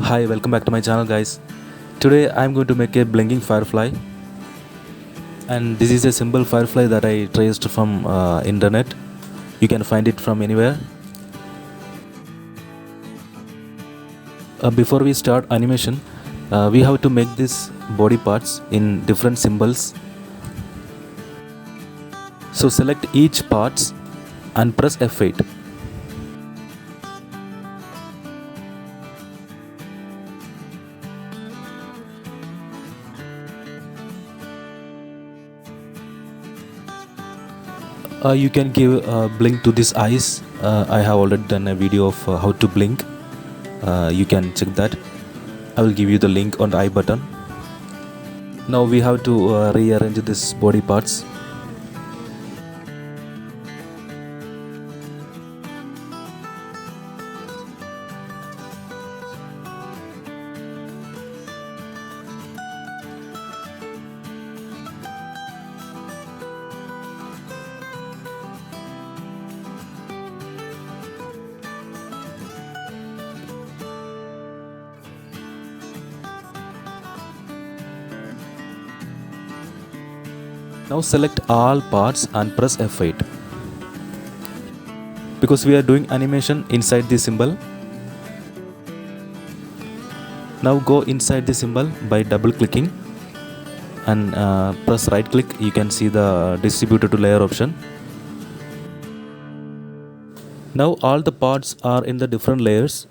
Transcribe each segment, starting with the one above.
Hi, welcome back to my channel, guys. Today I'm going to make a blinking firefly, and this is a simple firefly that I traced from internet. You can find it from anywhere. Before we start animation, we have to make these body parts in different symbols. So select each parts and press F8. You can give a blink to this eyes. I have already done a video of how to blink. You can check that. I will give you the link on the I button. Now we have to rearrange this body parts. Now select all parts and press F8. Because we are doing animation inside the symbol. Now go inside the symbol by double clicking and press right click. You can see the distributed to layer option. Now all the parts are in the different layers.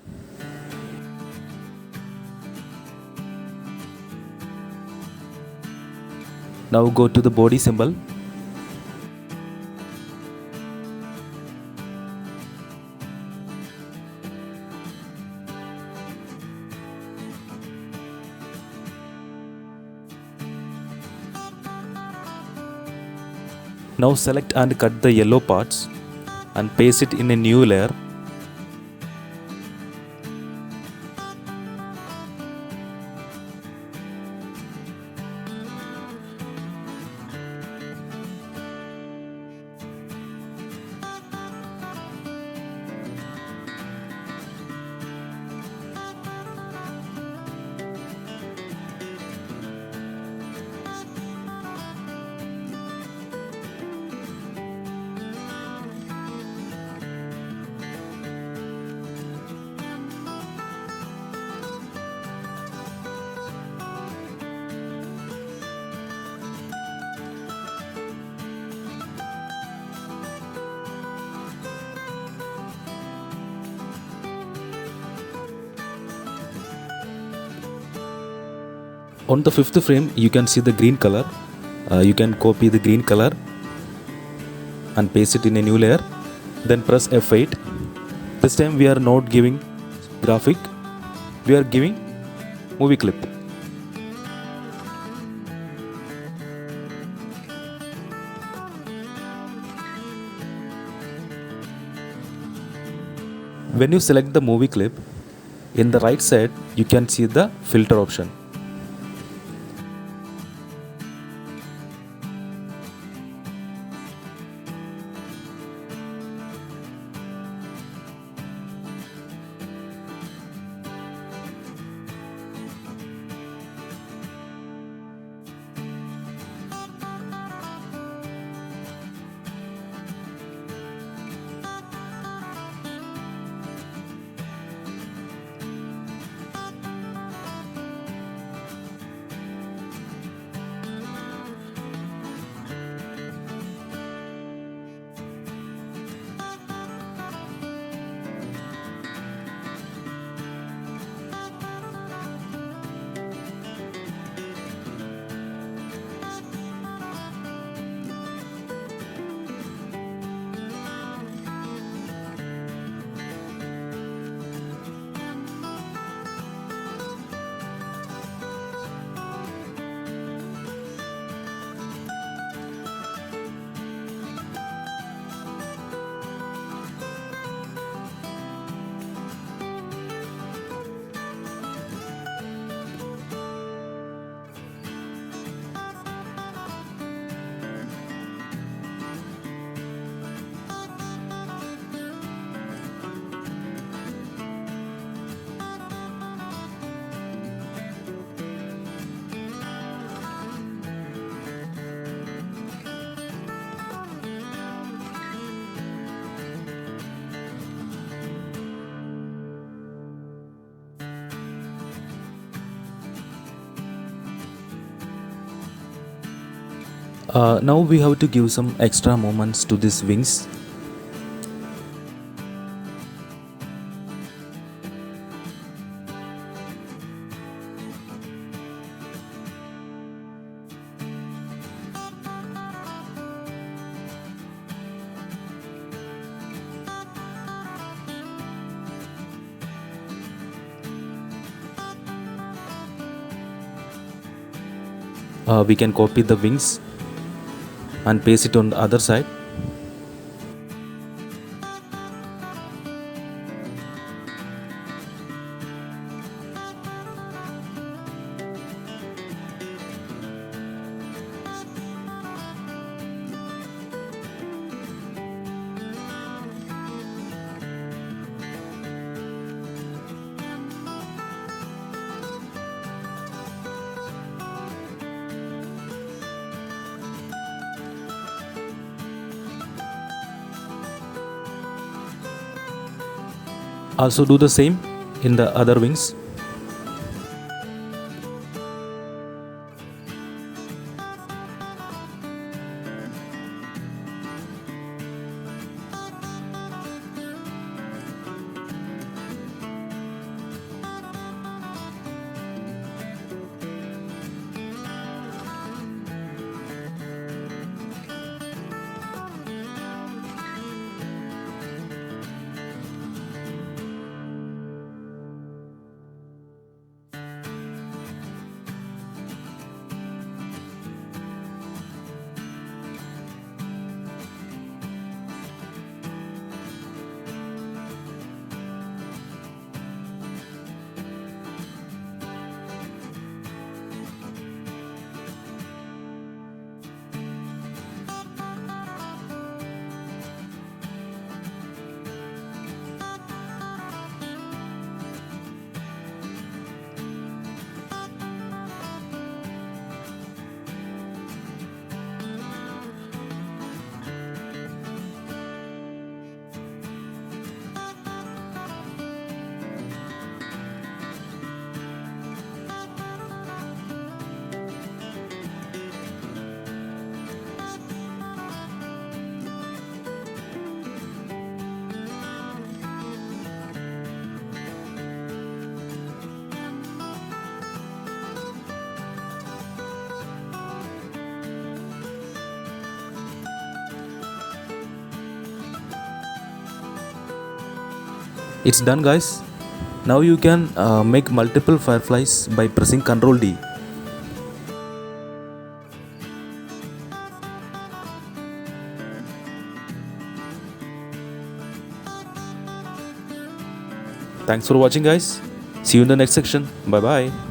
Now go to the body symbol. Now select and cut the yellow parts and paste it in a new layer. On the fifth frame, you can see the green color. You can copy the green color and paste it in a new layer. Then press F8. This time we are not giving graphic, we are giving movie clip. When you select the movie clip, in the right side you can see the filter option. Now we have to give some extra movements to these wings. We can copy the wings and paste it on the other side. Also do the same in the other wings. It's done, guys. Now you can make multiple fireflies by pressing Ctrl D. Thanks for watching, guys. See you in the next section. Bye bye.